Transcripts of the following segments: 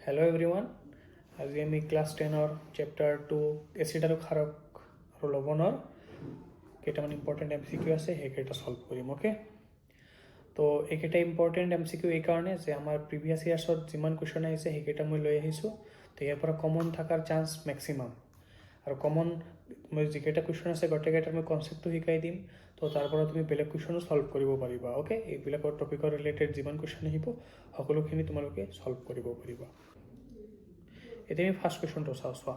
Hello' everyone, আজি আমি class 10-ৰ chapter 2 acid আৰু ক্ষাৰক আৰু লৱণৰ কেইটামান ইম্পৰ্টেণ্ট MCQ আছে, সেইকেইটা সলভ কৰিম। অ'কে, তো এইকেইটা ইম্পৰ্টেণ্ট MCQ এইকাৰণে যে আমাৰ প্ৰিভিয়াছ ইয়াৰ্ছত যিমান কুৱেশ্যন আহিছে সেইকেইটা মই লৈ আহিছোঁ। তো ইয়াৰ পৰা কমন থকাৰ চান্স মেক্সিমাম, আৰু কমন মই যিকেইটা কুৱেশ্যন আছে গোটেইকেইটাৰ মই কনচেপ্টটো শিকাই দিম। তো তাৰ পৰা তুমি বেলেগ কুৱেশ্যনো সলভ কৰিব পাৰিবা। অ'কে, এইবিলাকৰ টপিকৰ ৰিলেটেড যিমান কুৱেশ্যন আহিব সকলোখিনি তোমালোকে সলভ কৰিব পাৰিবা। এতিয়া আমি ফাৰ্ষ্ট কুৱেশ্যনটো চোৱা।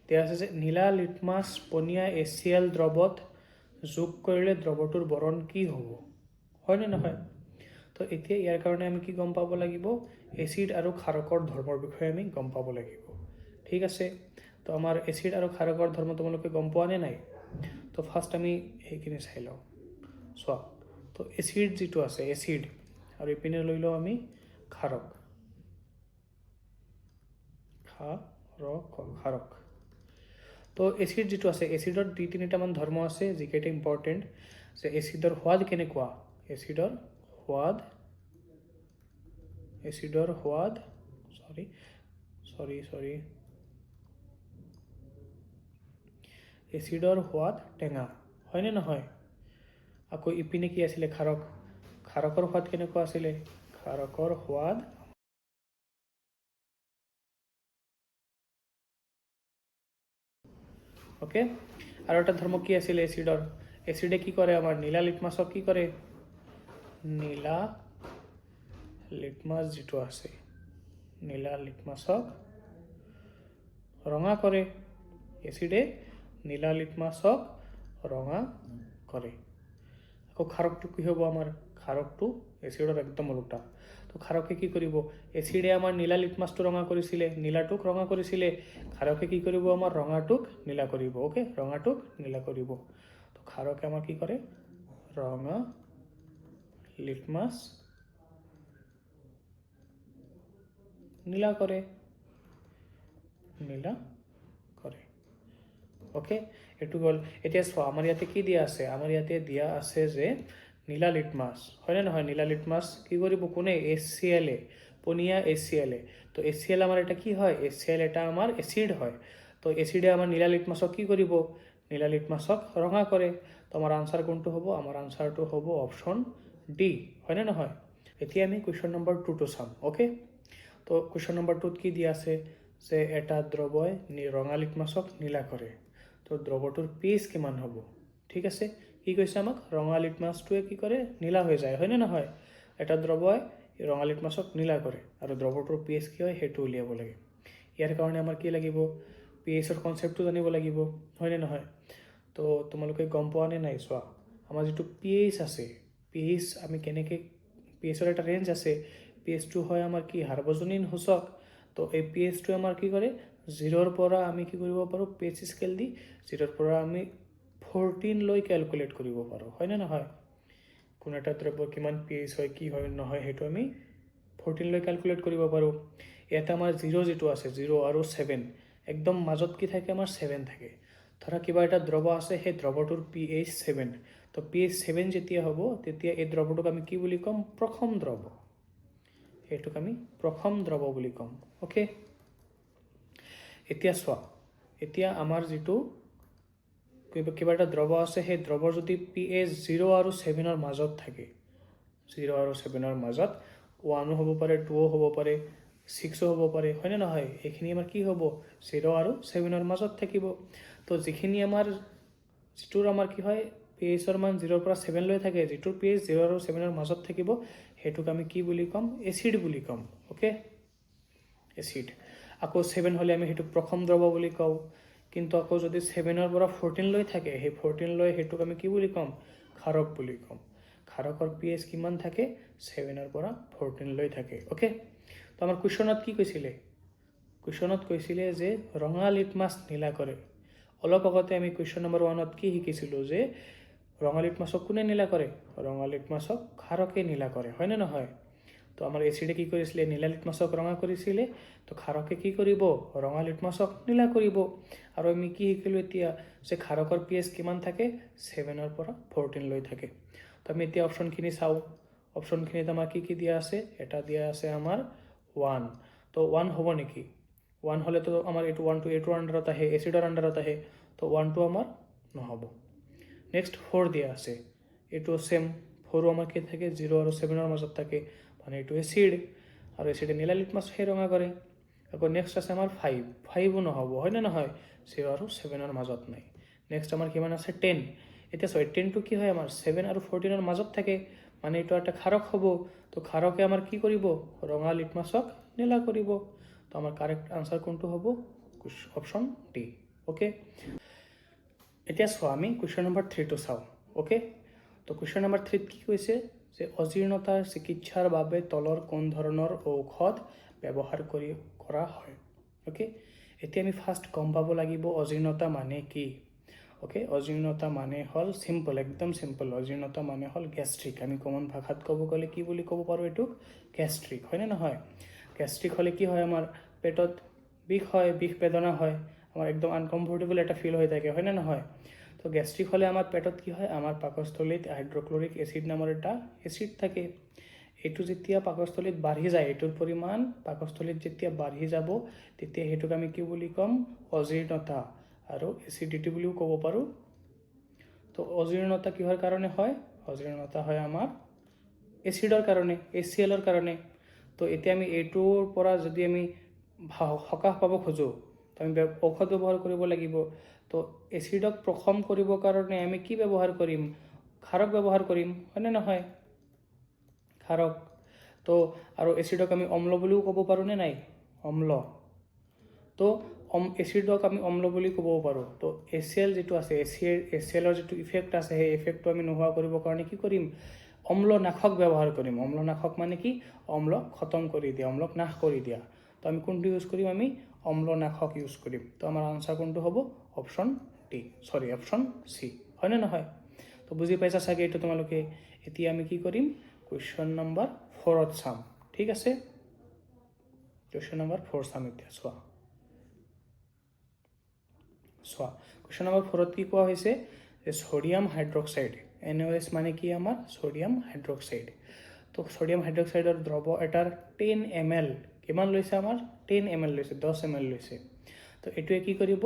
এতিয়া আছে যে নীলা লিটমাছ পনীয়া HCl দ্ৰৱত যোগ কৰিলে দ্ৰৱটোৰ বৰণ কি হ'ব, হয়নে নহয়? তো এতিয়া ইয়াৰ কাৰণে আমি কি গম পাব লাগিব? এচিড আৰু ক্ষাৰকৰ ধৰ্মৰ বিষয়ে আমি গম পাব লাগিব। ঠিক আছে, তো আমাৰ এচিড আৰু ক্ষাৰকৰ ধৰ্ম তোমালোকে গম পোৱা নে নাই? তো ফাৰ্ষ্ট আমি সেইখিনি চাই লওঁ। চোৱা, তো এচিড যিটো আছে এচিড, আৰু ইপিনে লৈ লওঁ আমি ক্ষাৰক। ক্ষাৰক। তো এচিড যিটো আছে, এচিডৰ 2-3টামান ধৰ্ম আছে যিকেইটা ইম্পৰ্টেণ্ট। যে এচিডৰ সোৱাদ কেনেকুৱা, এচিডৰ সোৱাদ এচিডৰ সোৱাদ টেঙা, হয়নে নহয়? আকৌ ইপিনে কি আছিলে? ক্ষাৰক। ক্ষাৰকৰ সোৱাদ কেনেকুৱা আছিলে? ক্ষাৰকৰ সোৱাদ অ'কে। আৰু এটা ধৰ্ম কি আছিলে এচিডৰ? এচিডে কি কৰে? আমাৰ নীলা লিটমাছক কি কৰে? নীলা লিটমাছ যিটো আছে, নীলা লিটমাছক ৰঙা কৰে। এচিডে নীলা লিটমাছক ৰঙা কৰে। আকৌ ক্ষাৰকটো কি হ'ব? আমাৰ ক্ষাৰকটো এচিডৰ একদম ওলোটা। তো ক্ষাৰকে কি কৰিব? এচিডে আমাৰ নীলা লিটমাছটো ৰঙা কৰিছিলে, নীলাটোক ৰঙা কৰিছিলে। ক্ষাৰকে কি কৰিব? আমাৰ ৰঙাটোক নীলা কৰিব। অ'কে, ৰঙাটোক নীলা কৰিব। তো ক্ষাৰকে আমাৰ কি কৰে? ৰঙা লিটমাছ নীলা কৰে। অ'কে, এইটো গ'ল। এতিয়া চোৱা, আমাৰ ইয়াতে কি দিয়া আছে? আমাৰ ইয়াতে দিয়া আছে যে নীলা লিটমাছ, হয়নে নহয়? নীলা লিটমাছ কি কৰিব? কোনে? HCl, পনীয়া HCl। তো HCl আমাৰ এটা কি হয়? HCl এটা আমাৰ এচিড হয়। তো এচিডে আমাৰ নীলা লিটমাছক কি কৰিব? নীলা লিটমাছক ৰঙা কৰে। তো আমাৰ আনচাৰ কোনটো হ'ব? আমাৰ আনচাৰটো হ'ব অপশ্যন ডি, হয়নে নহয়? এতিয়া আমি কুৱেশ্যন নম্বৰ 2টো চাম। অ'কে, তো কুৱেশ্যন নম্বৰ 2ত কি দিয়া আছে? যে এটা দ্ৰৱই ৰঙা লিটমাছক নীলা কৰে। তো দ্ৰৱটোৰ pH কিমান হ'ব? ঠিক আছে, কি কৈছে আমাক? ৰঙা লিটমাছটোৱে কি কৰে? নীলা হৈ যায়, হয়নে নহয়? এটা দ্ৰৱই ৰঙা লিটমাছক নীলা কৰে, আৰু দ্ৰৱটোৰ pH কি হয় সেইটো উলিয়াব লাগে। ইয়াৰ কাৰণে আমাৰ কি লাগিব? pHৰ কনচেপ্টটো জানিব লাগিব, হয়নে নহয়? তো তোমালোকে গম পোৱা নে নাই? চোৱা, আমাৰ যিটো pH আছে, pH আমি কেনেকৈ, pHৰ এটা ৰেঞ্জ আছে। pHটো হয় আমাৰ কি? সাৰ্বজনীন সূচক। তো এই pHটোৱে আমাৰ কি কৰে? 0ৰ পৰা আমি কি কৰিব পাৰোঁ? pH স্কেল দি 0ৰ পৰা আমি 14 লৈ কেলকুলেট কৰিব পাৰোঁ, হয়নে নহয়? কোনো এটা দ্ৰব্য কিমান pH হয়, কি হয় নহয়, সেইটো আমি 14 লৈ কেলকুলেট কৰিব পাৰোঁ। ইয়াতে আমাৰ 0 যিটো আছে, 0 আৰু 7, একদম মাজত কি থাকে? আমাৰ 7 থাকে। ধৰা কিবা এটা দ্ৰৱ আছে, সেই দ্ৰৱটোৰ pH 7। তো pH 7 যেতিয়া হ'ব, তেতিয়া এই দ্ৰৱটোক আমি কি বুলি ক'ম? প্ৰথম দ্ৰৱ। এইটোক আমি প্ৰথম দ্ৰৱ বুলি ক'ম। অ'কে, এতিয়া চোৱা, এতিয়া আমাৰ যিটো কিবা এটা দ্ৰৱ আছে, সেই দ্ৰৱৰ যদি pH 0 আৰু 7ৰ মাজত থাকে, 0 আৰু 7ৰ মাজত, 1ও হ'ব পাৰে, 2ও হ'ব পাৰে, 6ও হ'ব পাৰে, হয়নে নহয়? এইখিনি আমাৰ কি হ'ব? 0 আৰু 7ৰ মাজত থাকিব। তো যিখিনি আমাৰ যিটোৰ আমাৰ কি হয়? pHৰ মান 0ৰ পৰা 7 লৈ থাকে, যিটোৰ pH 0 আৰু 7ৰ মাজত থাকিব, সেইটোক আমি কি বুলি ক'ম? এচিড বুলি ক'ম। Okay, acid. আকৌ 7 হ'লে আমি সেইটোক প্ৰথম দ্ৰৱ বুলি কওঁ। কিন্তু আকৌ যদি 7ৰ পৰা 14 লৈ থাকে, সেই 14 লৈ সেইটোক আমি কি বুলি ক'ম? ক্ষাৰক বুলি ক'ম। ক্ষাৰকৰ pH কিমান থাকে? 7ৰ পৰা 14 লৈ থাকে। অ'কে, তো আমাৰ কুৱেশ্যনত কি কৈছিলে? কুৱেশ্যনত কৈছিলে যে ৰঙা লিটমাছ নীলা কৰে। অলপ আগতে আমি কুৱেশ্যন নম্বৰ 1ত কি শিকিছিলোঁ? যে ৰঙা লিটমাছক কোনে নীলা কৰে? ৰঙা লিটমাছক ক্ষাৰকে নীলা কৰে, হয়নে নহয়? তো আমাৰ এচিডে কি কৰিছিলে? নীলা লিটমাছক ৰঙা কৰিছিলে। তো ক্ষাৰকে কি কৰিব? ৰঙা লিটমাছক নীলা কৰিব। আৰু আমি কি শিকিলোঁ এতিয়া? যে ক্ষাৰকৰ pH কিমান থাকে? 7ৰ পৰা 14 লৈ থাকে। তো আমি এতিয়া অপশ্যনখিনি চাওঁ। অপশ্যনখিনিত আমাৰ কি কি দিয়া আছে? এটা দিয়া আছে আমাৰ 1। তো 1 হ'ব নেকি? 1 হ'লেতো আমাৰ এইটো 1টো এইটোৰ আণ্ডাৰত আহে, এচিডৰ আণ্ডাৰত আহে, তো 1টো আমাৰ নহ'ব। নেক্সট 4 দিয়া আছে, এইটো চেম, 4ও আমাৰ কি থাকে 0 আৰু 7ৰ মাজত থাকে, মানে এইটো এচিড, আৰু এচিডে নীলা লিটমাছ সেই ৰঙা কৰে। আকৌ নেক্সট আছে আমাৰ 5ও নহ'ব, হয় নে নহয়? 0 আৰু 7ৰ মাজত নাই। নেক্সট আমাৰ কিমান আছে 10। এতিয়া চৰি 10টো কি হয় আমাৰ 7 আৰু 14ৰ মাজত থাকে, মানে এইটো এটা ক্ষাৰক হ'ব। তো ক্ষাৰকে আমাৰ কি কৰিব? ৰঙা লিটমাছক নীলা কৰিব। তো আমাৰ কাৰেক্ট আনচাৰ কোনটো হ'ব? Option D. অ'কে, এতিয়া চোৱা আমি কুৱেশ্যন নম্বৰ 3টো চাওঁ। অ'কে, তো কুৱেশ্যন নম্বৰ 3ত কি কৈছে যে অজীৰ্ণতাৰ চিকিৎসাৰ বাবে তলৰ কোন ধৰণৰ ঔষধ ব্যৱহাৰ কৰা হয়। অ'কে, এতিয়া আমি ফাৰ্ষ্ট গম পাব লাগিব অজীৰ্ণতা মানে কি। অ'কে, অজীৰ্ণতা মানে হ'ল চিম্পল, একদম চিম্পল। অজীৰ্ণতা মানে হ'ল গেষ্ট্ৰিক। আমি কমন ভাষাত ক'ব গ'লে কি বুলি ক'ব পাৰোঁ? এইটোক গেষ্ট্ৰিক, হয়নে নহয়? গেষ্ট্ৰিক হ'লে কি হয়? আমাৰ পেটত বিষ হয়, বিষ বেদনা হয়, আমাৰ একদম আনকমফৰ্টেবল এটা ফিল হৈ থাকে, হয়নে নহয়? তো গেষ্ট্ৰিক হ'লে আমাৰ পেটত কি হয়? আমাৰ পাকস্থলীত হাইড্ৰক্লৰিক এচিড নামৰ এটা এচিড থাকে। এইটো যেতিয়া পাকস্থলীত বাঢ়ি যায়, এইটোৰ পৰিমাণ পাকস্থলীত যেতিয়া বাঢ়ি যাব, তেতিয়া সেইটোক আমি কি বুলি ক'ম? অজীৰ্ণতা আৰু এচিডিটি বুলিও ক'ব পাৰোঁ। তো অজীৰ্ণতা কিহৰ কাৰণে হয়? অজীৰ্ণতা হয় আমাৰ এচিডৰ কাৰণে, HCl কাৰণে। তো এতিয়া আমি এইটোৰ পৰা যদি আমি সকাহ পাব খোজোঁ, তো আমি ঔষধ ব্যৱহাৰ কৰিব লাগিব। তো এচিডক প্ৰশম কৰিবৰ কাৰণে আমি কি ব্যৱহাৰ কৰিম? ক্ষাৰক ব্যৱহাৰ কৰিম, হয়নে নহয়? ক্ষাৰক। তো আৰু এচিডক আমি অম্ল বুলিও ক'ব পাৰোঁ নে নাই? অম্ল। তো এচিডক আমি অম্ল বুলি ক'ব পাৰোঁ। তো HCl যিটো আছে, HClৰ যিটো ইফেক্ট আছে, সেই ইফেক্টটো আমি নোহোৱা কৰিবৰ কাৰণে কি কৰিম? অম্লনাশক ব্যৱহাৰ কৰিম। অম্লনাশক মানে কি? অম্লক খতম কৰি দিয়া, অম্লক নাশ কৰি দিয়া। তো আমি কোনটো ইউজ কৰিম? আমি অম্লনাশক ইউজ কৰিম। তো আমাৰ আনচাৰ কোনটো হ'ব? অপশ্যন চি, হয়নে নহয়? তো বুজি পাইছা চাগে এইটো তোমালোকে। এতিয়া আমি কি কৰিম? কুৱেশ্যন নম্বৰ 4ত চাম, ঠিক আছে? কুৱেশ্যন নম্বৰ 4 চাম এতিয়া। চোৱা কুৱেশ্যন নম্বৰ 4ত কি কোৱা হৈছে যে ছডিয়াম হাইড্ৰক্সাইড, NaOH মানে কি? আমাৰ ছডিয়াম হাইড্ৰক্সাইড। তো ছডিয়াম হাইড্ৰক্সাইডৰ দ্ৰৱ এটাৰ 10 ml কিমান লৈছে? আমাৰ 10 ml লৈছে, 10 ml লৈছে। তো এইটোৱে কি কৰিব?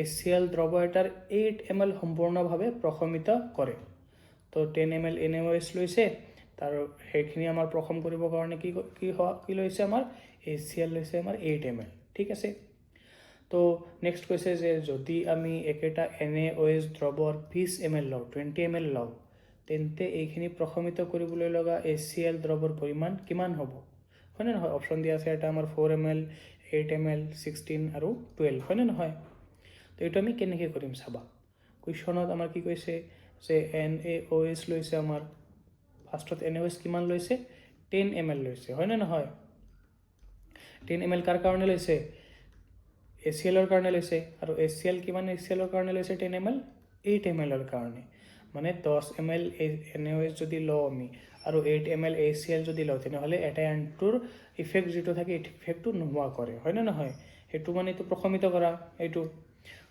HCl দ্ৰৱ এটাৰ 8 ml সম্পূৰ্ণভাৱে প্ৰশমিত কৰে। তো 10 ml NaOH লৈছে, তাৰ সেইখিনি আমাৰ প্ৰশম কৰিবৰ কাৰণে কি লৈছে? আমাৰ HCl লৈছে আমাৰ 8 ml, ঠিক আছে? তো নেক্সট কৈছে যে যদি আমি একেটা NaOH দ্ৰৱৰ 20 ml লওঁ, 20 ml লওঁ, তেন্তে এইখিনি প্ৰশমিত কৰিবলৈ লগা HCl দ্ৰৱৰ পৰিমাণ কিমান হ'ব? হয়নে নহয়? অপশ্যন দিয়া আছে এটা আমাৰ 4 ml, 8 ml, 16 আৰু 12, হয়নে নহয়? তো এইটো আমি কেনেকৈ কৰিম চাবা। কুৱেশ্যনত আমাৰ কি কৈছে যে NaOH লৈছে আমাৰ, ফাৰ্ষ্টত NaOH কিমান লৈছে? 10 ml লৈছে, হয়নে নহয়? 10 ml কাৰ কাৰণে লৈছে? HClৰ কাৰণে লৈছে। আৰু HCl কিমান HClৰ কাৰণে লৈছে? 10 ml, 8 mlৰ কাৰণে। মানে 10 ml NaOH যদি লওঁ আমি আৰু 8 ml HCl যদি লওঁ, তেনেহ'লে এটা আনটোৰ ইফেক্ট যিটো থাকে, এই ইফেক্টটো নোহোৱা কৰে, হয়নে নহয়? সেইটো মানে এইটো প্ৰশমিত কৰা, এইটো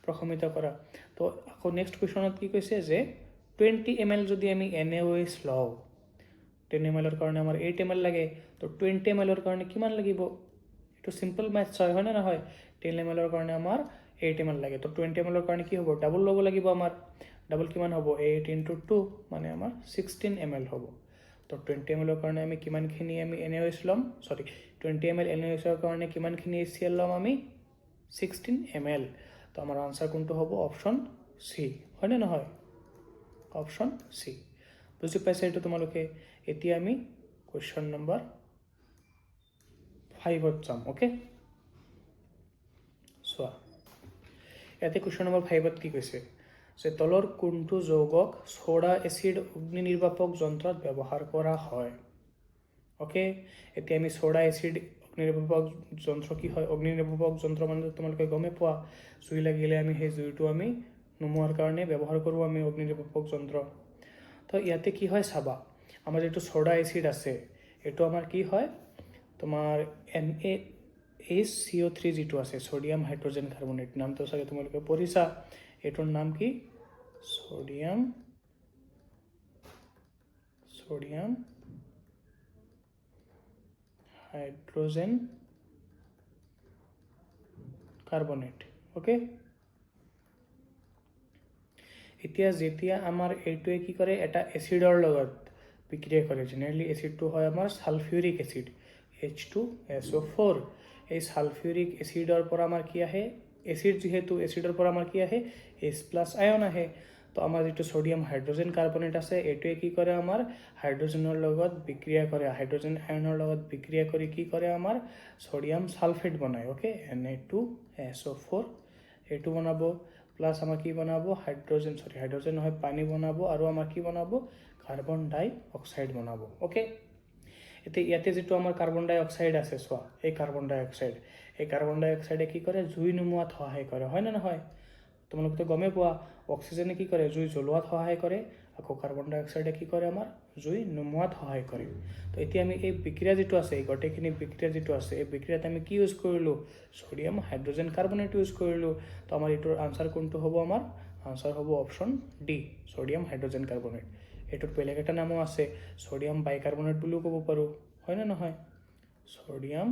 প্ৰশমিত কৰা। তো আকৌ নেক্সট কুৱেশ্যনত কি কৈছে যে 20 ml যদি আমি NaOH লওঁ, 10 mlৰ কাৰণে আমাৰ 8 ml লাগে, তো 20 mlৰ কাৰণে কিমান লাগিব? এইটো চিম্পল মেথছ হয়, হয়নে নহয়? 10 mlৰ কাৰণে আমাৰ 8 ml লাগে। তো 20 mlৰ কাৰণে কি হ'ব? ডাবল ল'ব লাগিব আমাৰ। ডাবল কিমান হ'ব? 8 × 2 মানে আমাৰ 16 ml হ'ব। তো 20 mlৰ কাৰণে আমি কিমানখিনি NaOH ল'ম? 20 ml NaOHৰ কাৰণে কিমানখিনি HCl ল'ম আমি? 16 ml। তো আমাৰ আনচাৰ কোনটো হ'ব? অপশ্যন চি, হয়নে নহয়? Option C. বুজি পাইছে এইটো তোমালোকে? এতিয়া আমি কুৱেশ্যন নম্বৰ 5ত যাম। অ'কে, চোৱা ইয়াতে কুৱেশ্যন নম্বৰ 5ত কি কৈছে যে তলৰ কোনটো যৌগক ছ'ডা এচিড অগ্নি নিৰ্বাপক যন্ত্ৰত ব্যৱহাৰ কৰা হয়? অ'কে, এতিয়া আমি ছ'ডা এচিড অগ্নি নিৰ্বাপক যন্ত্ৰ কি হয়? অগ্নি নিৰ্বাপক যন্ত্ৰ মানে তোমালোকে গমেই পোৱা, জুই লাগিলে আমি সেই জুইটো আমি নুমুৱাৰ কাৰণে ব্যৱহাৰ কৰোঁ আমি অগ্নি নিৰ্বাপক যন্ত্ৰ। তো ইয়াতে কি হয় চাবা, আমাৰ যিটো ছ'ডা এচিড আছে, এইটো আমাৰ কি হয়? তোমাৰ NaHCO3 যিটো আছে, ছ'ডিয়াম হাইড্ৰজেন কাৰ্বনেট, নামটো চাগে তোমালোকে পঢ়িছা। এইটোৰ নাম কি? ছ'ডিয়াম হাইড্ৰজেন কাৰ্বনেট ওকে এতিয়া যেতিয়া আমাৰ এইটোৱে কি কৰে এটা এচিডৰ লগত বিক্ৰিয়া কৰে জেনেৰেলি এচিডটো হয় আমাৰ সালফিউৰিক এচিড H2SO4 এই সালফিউৰিক এসিডৰ পৰা আমাৰ কি আহে এসিড যেহেতু এসিডৰ পৰা আমাৰ কি আহে H+ আয়ন আহে তো আমাৰ যেটো সোডিয়াম হাইড্ৰোজেন কাৰ্বনেট আছে এটোৱে কি কৰে আমাৰ হাইড্ৰোজেনৰ লগত বিক্ৰিয়া কৰে হাইড্ৰোজেন আয়নৰ লগত বিক্ৰিয়া কৰি কি কৰে আমাৰ সোডিয়াম সালফেট বনায় ওকে Na2SO4 এটো বনাব প্লাস আমাৰ কি বনাব হাইড্ৰোজেন নহয় পানী বনাব আৰু আমাৰ কি বনাব কাৰ্বন ডাই অক্সাইড বনাব ওকে এতিয়া ইয়াতে যেটো আমাৰ কাৰ্বন ডাই অক্সাইড আছে সোৱা এই কাৰ্বন ডাই অক্সাইডে কি কৰে জুই নুমুৱাত সহায় কৰে হয় না নহয় তোমালোকে তো গমে পোৱা অক্সিজেনে কি কৰে জুই জ্বলোৱাত সহায় কৰে আকৌ কাৰ্বন ডাই অক্সাইডে কি কৰে আমাৰ জুই নুমুৱাত সহায় কৰে তো এতিয়া আমি এই বিক্ৰিয়া যেটো আছে এই গটেখিনি বিক্ৰিয়া যেটো আছে এই বিক্ৰিয়াত আমি কি ইউজ কৰিলো সোডিয়াম হাইড্ৰোজেন কাৰ্বনেট ইউজ কৰিলো তো আমাৰ এটোৰ আনসাৰ কোনটো হ'ব আমাৰ আনসাৰ হ'ব option D sodium hydrogen carbonate এটোৰ বেলেগ এটা নামও আছে সোডিয়াম বাইকাৰ্বনেট বুলিও ক'ব পাৰো হয় না নহয় সোডিয়াম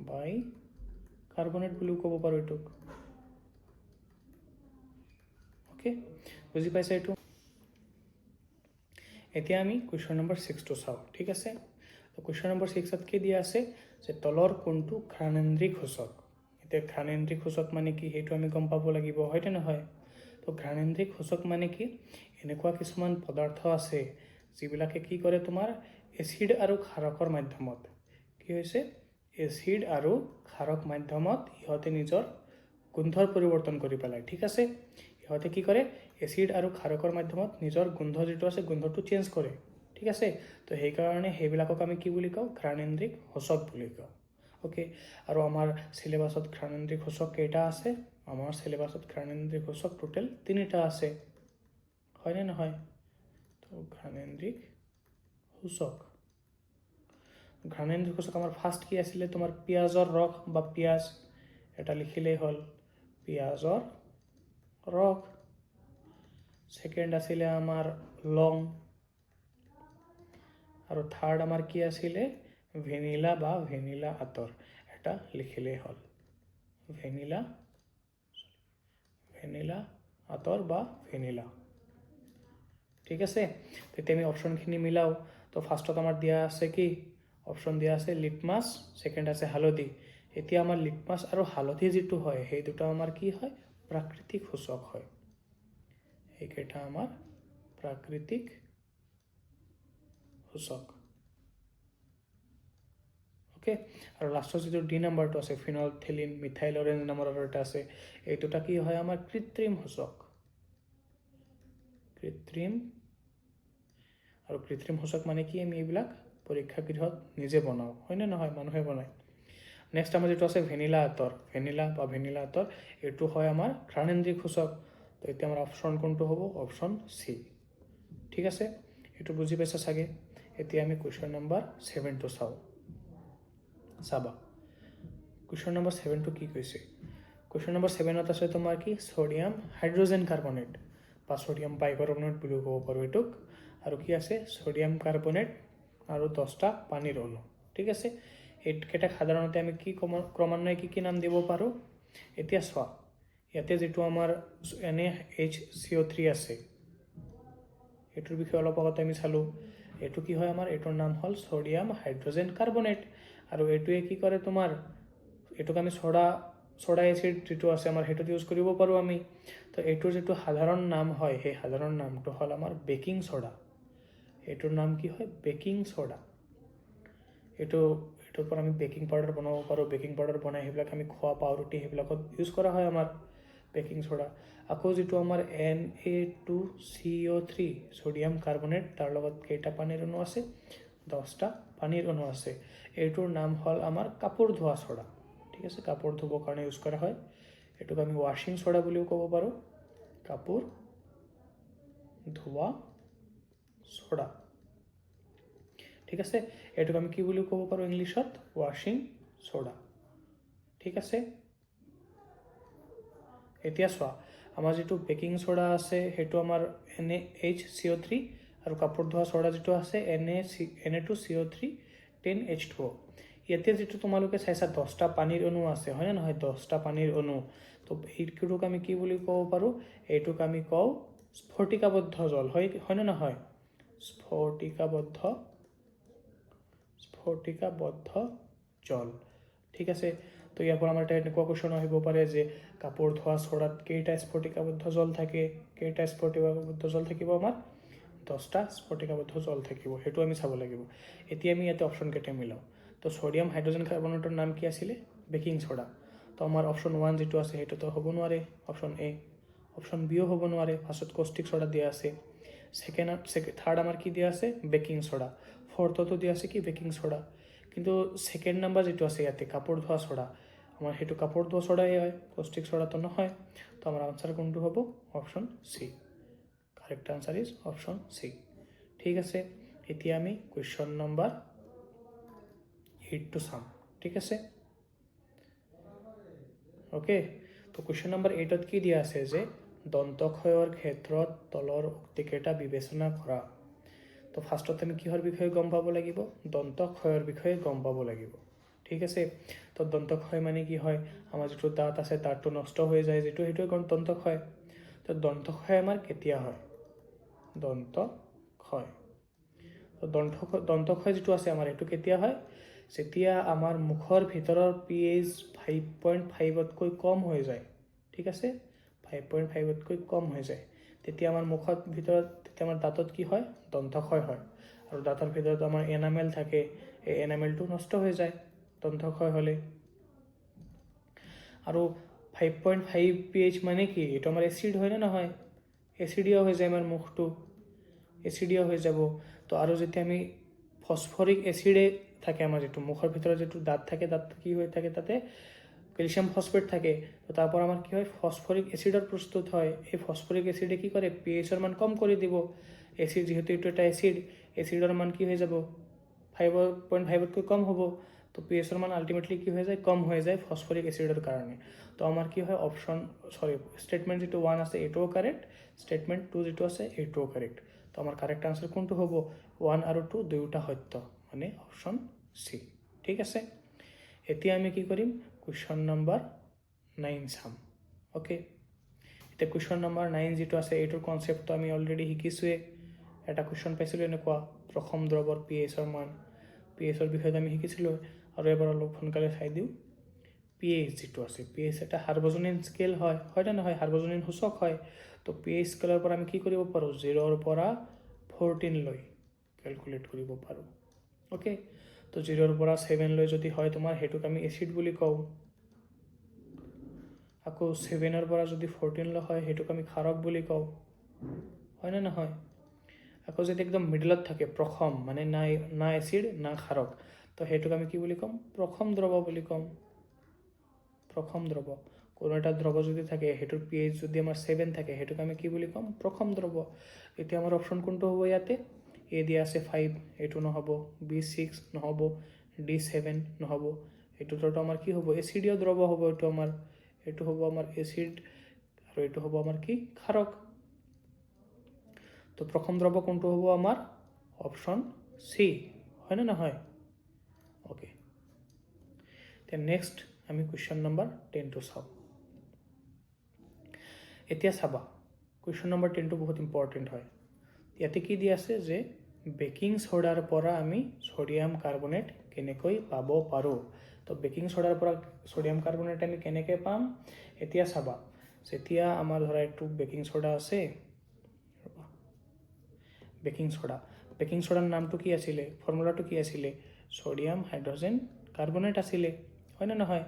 বাইকাৰ্বনেট বুলিও ক'ব পাৰো এটোক ওকে বুজি পাইছা এটো এতিয়া আমি কোৱেশ্চন নম্বৰ 6 টো চাও ঠিক আছে তো কোৱেশ্চন নম্বৰ 6 ত কি দিয়া আছে যে তলৰ কোনটো ঘ্ৰাণেন্দ্ৰিক সূচক এতিয়া ঘ্ৰাণেন্দ্ৰিক সূচক মানে কি হেতু আমি গম পাব লাগিব হয়তে নহয় তো ঘ্ৰাণেন্দ্ৰিক সূচক মানে কি এনেকুৱা কিছুমান পদাৰ্থ আছে যিবিলাকে কি কৰে তোমাৰ এসিড আৰু ক্ষাৰকৰ মাধ্যমত কি হৈছে এসিড আৰু ক্ষাৰক মাধ্যমত ইহতে নিজৰ গুণধৰ পৰিৱৰ্তন কৰি পেলাই ঠিক আছে ইহতে কি কৰে এসিড আৰু ক্ষাৰকৰ মাধ্যমত নিজৰ গুণধ যেটো আছে গুণধটো চেঞ্জ কৰে ঠিক আছে তো সেই কাৰণে হেবিলাকক আমি কি বুলি কও ঘ্ৰাণেন্দ্ৰিক সূচক বুলি কও ওকে আৰু আমাৰ সিলেবাসত ঘ্ৰাণেন্দ্ৰিক সূচক কেইটা আছে আমাৰ সিলেবাসত ঘ্ৰাণেন্দ্ৰিক সূচক টোটাল 3টা আছে হয় না নহয় তো ঘ্ৰাণেন্দ্ৰিক সূচক ঘ্ৰাণেন্দ্ৰিক সূচক আমাৰ ফাৰ্স্ট কি আছিল তোমাৰ পিয়াজৰ ৰস বা পিয়াজ এটা লিখিলেই হল পিয়াজৰ ৰস সেকেন্ড আছিল আমাৰ লং আৰু থাৰ্ড আমাৰ কি আছিল ভেনিলা বা ভেনিলা আতৰ এটা লিখিলেই হল ভেনিলা আতৰ বা ভেনিলা ঠিক আছে তেতিয়া আমি অপচনখিনি মিলাও তো ফাৰ্স্টত আমাৰ দিয়া আছে কি অপচন দিয়া আছে লিটমাছ সেকেন্ড আছে হালধি এতিয়া আমাৰ লিটমাছ আৰু হালধি যেটো হয় সেই দুটো আমাৰ কি হয় প্ৰাকৃতিক সূচক হয় এইকেইটা আমাৰ প্ৰাকৃতিক সূচক ওকে আৰু লাষ্টৰ যেটো ডি নম্বৰটো আছে ফিনলথেলিন মিথাইল অৰেঞ্জ নামৰ আৰু এটা আছে এই দুটা কি হয় আমাৰ কৃত্ৰিম সূচক আৰু কৃত্ৰিম সূচক মানে কি আমি এইবিলাক পৰীক্ষাগৃহত নিজে বনাও হয় না নহয় মানুহে বনায় নেক্সট আমাৰ যেটো আছে ভেনিলা বা ভেনিলা আতৰ এটো হয় আমাৰ ঘ্ৰাণেন্দ্ৰিক সূচক তো এতিয়া আমাৰ অপচন কোনটো হ'ব অপচন সি ঠিক আছে এটো বুজি পাইছা সাগে এতিয়া আমি কোৱেশ্চন নম্বৰ 7 টো চাবা কোৱেশ্চন নম্বৰ 7 টো কি কৈছে কোৱেশ্চন নম্বৰ 7 ত আছে তোমাৰ কি সোডিয়াম হাইড্ৰোজেন কাৰ্বনেট বা সোডিয়াম বাইকাৰ্বনেট বুলি ক'ব পাৰো এটোক আৰু কি আছে সোডিয়াম কাৰ্বনেট আৰু 10টা পানীৰ অণু ঠিক আছে এটকেটা সাধাৰণতে আমি কি ক্ৰমান্বয়ে কি নাম দিব পাৰো এতিয়া সোৱা ইয়াতে যেটো আমাৰ NaHCO3 আছে এটোৰ বিষয়ে অলপ আগতে আমি চালো এটো কি হয় আমাৰ এটোৰ নাম হল সোডিয়াম হাইড্ৰোজেন কাৰ্বনেট আৰু এটোৱে কি কৰে তোমাৰ এটোক আমি সোডা এসিড যেটো আছে আমাৰ হেটো ইউজ কৰিব পাৰো আমি তো এটোৰ যেটো সাধাৰণ নাম হয় সেই সাধাৰণ নামটো হল আমাৰ বেকিং সোডা এটোৰ নাম কি হয় বেকিং সোডা এটোৰ পৰা আমি বেকিং পাউডাৰ বনাব পাৰো বেকিং পাউডাৰ বনাই হেবিলাক আমি খোৱা পাউৰুটি হেবিলাকত ইউজ কৰা হয় আমাৰ বেকিং সোডা আকৌ যেটো আমাৰ Na2CO3 সোডিয়াম কাৰ্বনেট তাৰ লগত কেইটা পানীৰ অণু আছে 10টা পানীৰ অণু আছে এটোৰ নাম হল আমাৰ কাপোৰ ধোৱা সোডা ঠিক আছে কাপোৰ ধুবৰ কাৰণে ইউজ কৰা হয় এটোক আমি ওয়াশিং সোডা বুলিও ক'ব পাৰো কাপোৰ ধোৱা সোডা ঠিক আছে এটোক আমি কি বুলি ক'ব পাৰো ইংলিশত ওয়াশিং সোডা ঠিক আছে এতিয়া সোৱা আমাৰ যেটো বেকিং সোডা আছে হেটো আমাৰ NaHCO3 আৰু কাপোৰ ধোৱা সোডা যেটো আছে Na2CO3 10H2O ইয়াতে যিটো তোমালোকে চাইছা 10টা পানীৰ অণু আছে হয়নে নহয় 10টা পানীৰ অণু তো এইটোক আমি কি বুলি ক'ব পাৰোঁ এইটোক আমি কওঁ স্ফটিকাবদ্ধ জল হয়নে নহয় স্ফটিকাবদ্ধ জল ঠিক আছে তো ইয়াৰ পৰা আমাৰ এটা এনেকুৱা কুৱেশ্যন আহিব পাৰে যে কাপোৰ ধোৱা ছৰাত কেইটা স্ফটিকাবদ্ধ জল থাকে কেইটা স্ফটিকাবদ্ধ জল থাকিব আমাৰ 10টা স্ফটিকাবদ্ধ জল থাকিব সেইটো আমি চাব লাগিব এতিয়া আমি ইয়াতে অপশ্যন কেইটা মিলাওঁ তো সোডিয়াম হাইড্ৰোজেন কাৰ্বনেটৰ নাম কি আছিলে বেকিং সোডা তো আমাৰ অপশ্যন 1 যিটো আছে সেইটো তো হ'ব নোৱাৰে অপশ্যন এ অপশ্যন বিও হ'ব নোৱাৰে ফাৰ্ষ্টত কষ্টিক সোডা দিয়া আছে থাৰ্ড আমাৰ কি দিয়া আছে বেকিং সোডা ফৰ্থতো দিয়া আছে কি বেকিং সোডা কিন্তু সেকেন্ড নাম্বাৰ যিটো আছে ইয়াতে কাপোৰ ধোৱা সোডা আমাৰ সেইটো কাপোৰ ধোৱা সোডাই হয় কষ্টিক সোডাটো নহয় তো আমাৰ আনসাৰ কোনটো হ'ব option C correct answer is option C ঠিক আছে এতিয়া আমি কোয়েশ্চন নাম্বার 8 টু সাম ঠিক আছে ওকে তো কোয়েশ্চন নাম্বার 8ত কি দিয়া আছে যে দন্তক্ষয়ৰ ক্ষেত্ৰত তলৰ উক্তিকেইটা বিবেচনা কৰা তো ফাৰ্ষ্টত আমি কিহৰ বিষয়ে গম পাব লাগিব দন্তক্ষয়ৰ বিষয়ে গম পাব লাগিব ঠিক আছে তো দন্তক্ষয় মানে কি হয় আমাৰ যিটো দাঁত আছে দাঁতটো নষ্ট হৈ যায় যেটো হেতু দন্তক্ষয় তো দন্তক্ষয় আমাৰ কেতিয়া হয় দন্তক্ষয় তো দন্তক্ষয় যেটো আছে আমাৰ এটো কেতিয়া হয় যেতিয়া আমাৰ মুখৰ ভিতৰৰ pH 5.5 তকৈ কম হৈ যায় ঠিক আছে 5.5 তকৈ কম হৈ যায় তেতিয়া আমাৰ মুখৰ ভিতৰত তেতিয়া আমাৰ দাঁতত কি হয় দন্তক্ষয় হয় আৰু দাঁতৰ ভিতৰত আমাৰ এনামেল থাকে এই এনামেলটো নষ্ট হৈ যায় দন্তক্ষয় হলে আৰু 5.5 pH মানে কি এটা আমাৰ এসিড হয় না নহয় এসিডিয়া হৈ যায় আমাৰ মুখটো এসিডিয়া হৈ যাব তো আৰু যেতিয়া আমি ফসফৰিক এসিডে থাকে আমাৰ যেটো মুখৰ ভিতৰত যেটো দাঁত থাকে দাঁত কি হৈ থাকে তাতে ক্যালসিয়াম ফসফেট থাকে তো তারপর আমার কি হয় ফসফরিক এসিডৰ প্ৰস্তুত হয় এই ফসফৰিক এসিডে কি কৰে pH এৰ মান কম কৰে দিব এসিড যেহেতু এটা এসিডৰ মান কি হৈ যাব 5.5 তকৈ কম হ'ব তো pH এর মান আলটিমেটলি কি হৈ যায় কম হৈ যায় ফসফরিক এসিডৰ কাৰণে তো আমাৰ কি হয় অপশন স্টেটমেন্ট যেটো 1 আছে এটোও কারেক্ট স্টেটমেন্ট 2 যেটো আছে এটোও কারেক্ট তো আমার কারেক্ট আনসার কোনটো হ'ব 1 আৰু 2 দুইটা সত্য মানে অপশন সি ঠিক আছে এতিয়া আমি কি কৰিম কোয়েশ্চন নাম্বাৰ 9 চাম ওকে এটা কোয়েশ্চন নাম্বাৰ 9 যেটো আছে এটোৰ কনসেপ্টটো আমি অলৰেডি শিকিছোৱে এটা কোয়েশ্চন পাইছিলো এনেকুৱা প্ৰথম দ্ৰৱৰ pH এৰ মান pH এৰ বিষয়ে আমি শিকিছিলো আৰু এবাৰ অলপ সোনকালে চাই দিও pH যেটো আছে pH এটা হাৰ্বজনিন স্কেল হয় না নহয় হাৰ্বজনিন সূচক হয় তো pH স্কেলৰ পৰা আমি কি কৰিব পাৰো 0 ৰ পৰা 14 লৈ ক্যালকুলেট কৰিব পাৰো ওকে তো 0 ৰ পৰা 7 লৈ যদি হয় তোমাৰ হেতুক আমি এসিড বুলি কও আকৌ 7 ৰ পৰা যদি 14 লৈ হয় হেতুক আমি ক্ষাৰক বুলি কও হয় না নহয় আকৌ যদি একদম মিডলত থাকে প্ৰথম মানে না এসিড না ক্ষাৰক তো হেতুক আমি কি বুলি কম প্ৰথম দ্ৰৱ বুলি কম প্ৰথম দ্ৰৱ কোনো এটা দ্ৰৱ যদি থাকে হেতুৰ pH যদি আমাৰ 7 থাকে হেতুক আমি কি বুলি কম প্ৰথম দ্ৰৱ এতিয়া আমাৰ অপচন কোনটো হ'ব ইয়াতে এ দিয়া আছে 5 এটো নহব B6 নহব D7 নহব এটোটো আমাৰ কি হ'ব এসিডিয় দ্ৰৱ হ'ব এটো হ'ব আমাৰ এসিড আৰু এটো হ'ব আমাৰ কি ক্ষাৰক তো প্ৰথম দ্ৰৱ কোনটো হ'ব আমাৰ অপচন সি হয় না নহয় ওকে তে নেক্সট আমি কোয়েশ্চন নাম্বার 10 টু চাও এতিয়া চাবা কোয়েশ্চন নাম্বার 10 টো বহুত ইম্পৰ্টেন্ট হয় ইয়াতে কি দি আছে যে বেকিং সোডাৰ পৰা আমি সোডিয়াম কাৰ্বনেট কেনেকৈ পাব পাৰো তো বেকিং সোডাৰ পৰা সোডিয়াম কাৰ্বনেট আমি কেনেকৈ পাম এতিয়া চাবা যেতিয়া আমাৰ ধৰা একটু বেকিং সোডা আছে বেকিং সোডাৰ নামটো কি আছিল ফৰ্মুলাটো কি আছিল সোডিয়াম হাইড্ৰোজেন কাৰ্বনেট আছিল হয় না নহয়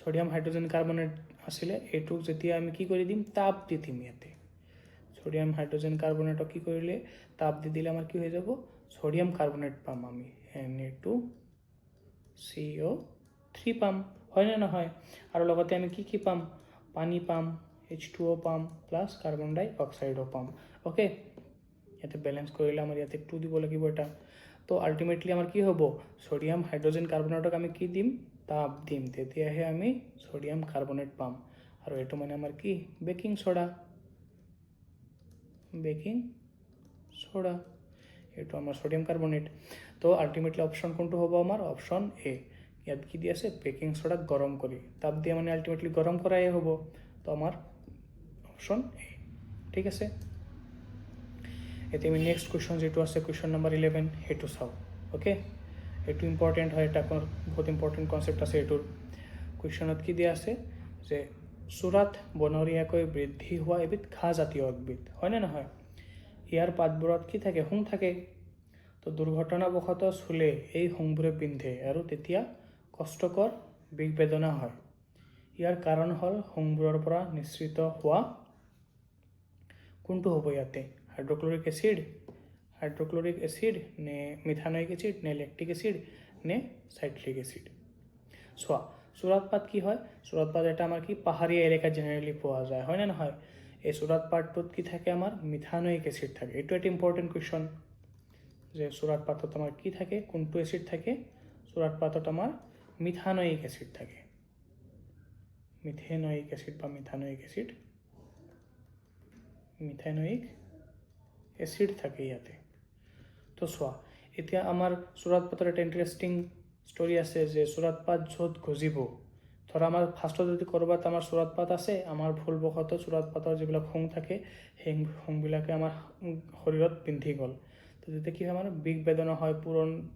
সোডিয়াম হাইড্ৰোজেন কাৰ্বনেট আছিল এটুক যেতিয়া আমি কি কৰি দিম তাপ দি দিম ইয়াতে সোডিয়াম হাইড্ৰোজেন কাৰ্বনেটক কি কৰিলে তাপ দি দিলে আমাৰ কি হৈ যাব সোডিয়াম কাৰ্বনেট পাম আমি Na2CO3 পাম হয় না নহয় আৰু লগতে আমি কি পাম পানী পাম H2O পাম প্লাস কাৰ্বন ডাই অক্সাইডও পাম ওকে ইয়াতে ব্যালেন্স কৰিলে আমাৰ ইয়াতে 2 দিব লাগিব এটা তো আলটিমেটলি আমাৰ কি হ'ব সোডিয়াম হাইড্ৰোজেন কাৰ্বনেটক আমি কি দিম তাপ দিম তেতিয়াহে আমি সোডিয়াম কাৰ্বনেট পাম আৰু এটো মানে আমাৰ কি বেকিং সোডা এটো আমাৰ সোডিয়াম কাৰ্বনেট তো আলটিমেটলি অপশন কোনটো হ'ব আমাৰ অপশন এ ইয়াত কি দি আছে বেকিং সোডা গৰম কৰি তাপ দিয়ে মানে আলটিমেটলি গৰম কৰাই হ'ব তো আমাৰ অপশ্যন এ ঠিক আছে এতিয়া আমি নেক্সট কুৱেশ্যন যেটো আছে কুৱেশ্যন নম্বৰ 11 হেতু চাও ওকে এটো ইম্পৰ্টেন্ট হয় এটা বহুত ইম্পৰ্টেন্ট কনসেপ্ট আছে এটোৰ কুৱেশ্যনত কি দিয়া আছে যে চুৰাত বনৰীয়াকৈ বৃদ্ধি হোৱা এবিধ ঘাঁহ জাতীয় উদ্ভিদ হয় নে নহয় ইয়াৰ পাতবোৰত কি থাকে হুং থাকে তো দুৰ্ঘটনাবশতঃ চুলে এই হুংবোৰে বিন্ধে আৰু তেতিয়া কষ্টকৰ বিষ বেদনা হয় ইয়াৰ কাৰণ হ'ল হুংবোৰৰ পৰা নিঃসৃত হোৱা কোনটো হ'ব ইয়াতে হাইড্ৰক্লোৰিক এসিড নে মিথানয়িক এসিড নে ল্যাকটিক এসিড নে সাইট্ৰিক এসিড চোৱা চুৰাত পাত কি হয় চুৰাত পাত এটা আমাৰ কি পাহাৰীয়া এলেকাত জেনেৰেলি পোৱা যায় হয় নে নহয় এই চুৰাত পাতটোত কি থাকে আমাৰ মিথানয়িক এসিড থাকে এইটো এটা ইম্পৰ্টেন্ট কুৱেশ্যন যে চুৰাত পাতত আমাৰ কি থাকে কোনটো এসিড থাকে চুৰাত পাতত আমাৰ মিথানয়িক এসিড থাকে মিথেনয়িক এসিড বা মিথানয়িক এসিড থাকে ইয়াতে তো চোৱা এতিয়া আমাৰ চুৰাত পাতৰ এটা ইন্টাৰেষ্টিং ষ্টৰি আছে যে চুৰাত পাত য'ত গজিব ধৰা আমাৰ ফাৰ্ষ্টত যদি কৰবাত আমাৰ চুৰাত পাত আছে আমাৰ ভুলবশতঃ চুৰাত পাতৰ যিবিলাক হুং থাকে সেই হুংবিলাকে আমাৰ শৰীৰত পিন্ধি গ'ল তো যেতিয়া কি হয় আমাৰ বিষ বেদনা হয়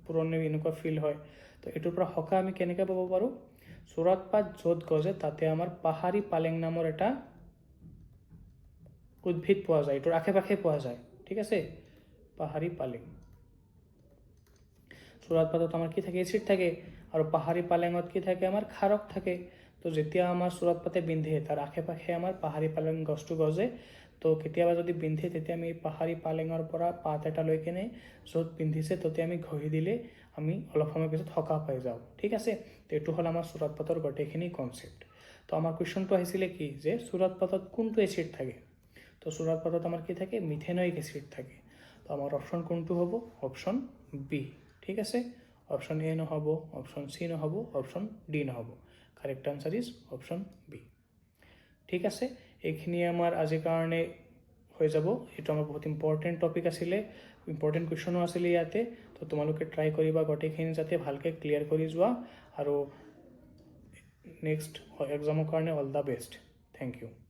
পুৰণি এনেকুৱা ফিল হয় তো এটোৰ পৰা হকা আমি কেনেকৈ পাব পাৰোঁ চুৰাত পাত য'ত গজে তাতে আমাৰ পাহাৰী পালেং নামৰ এটা উদ্ভিদ পোৱা যায় এটোৰ আশে পাশে পোৱা যায় ঠিক আছে পাহাৰী পালেং চুৰাত পাতত আমাৰ কি থাকে এসিড থাকে আৰু পাহাৰী পালেঙত কি থাকে আমাৰ খাৰক থাকে তো যেতিয়া আমাৰ চুৰাত পাতে বিন্ধে তাৰ আশে পাশে আমাৰ পাহাৰী পালেং গছটো গজে তো কেতিয়াবা যদি বিন্ধে তেতিয়া আমি পাহাৰী পালেঙৰ পৰা পাত এটা লৈ কেনে য'ত বিন্ধিছে ততে আমি ঘঁহি দিলে আমি অলপ সময় পিছত হকা পাই যাওঁ ঠিক আছে তো এইটো হ'ল আমাৰ চুৰাত পাতৰ গোটেইখিনি কনসেপ্ট তো আমাৰ কুৱেশ্যনটো আহিছিলে কি যে চুৰাত পাতত কোনটো এসিড থাকে তো চুৰাত পাতত আমাৰ কি থাকে মিথেনয়িক এসিড থাকে তো আমাৰ অপশ্যন কোনটো হ'ব অপশ্যন বি ঠিক আছে অপশ্যন এ নহ'ব অপশ্যন সি নহ'ব অপশ্যন ডি নহ'ব correct answer is option B ঠিক আছে এইখিনি আমাৰ আজিৰ কাৰণে হৈ যাব এইটো আমাৰ বহুত ইম্পৰ্টেন্ট টপিক আছিলে ইম্পৰ্টেন্ট কুৱেশ্যনো আছিলে ইয়াতে তো তোমালোকে ট্ৰাই কৰিবা গোটেইখিনি যাতে ভালকৈ ক্লিয়াৰ কৰি যোৱা আৰু নেক্সট এক্সামৰ কাৰণে all the best thank U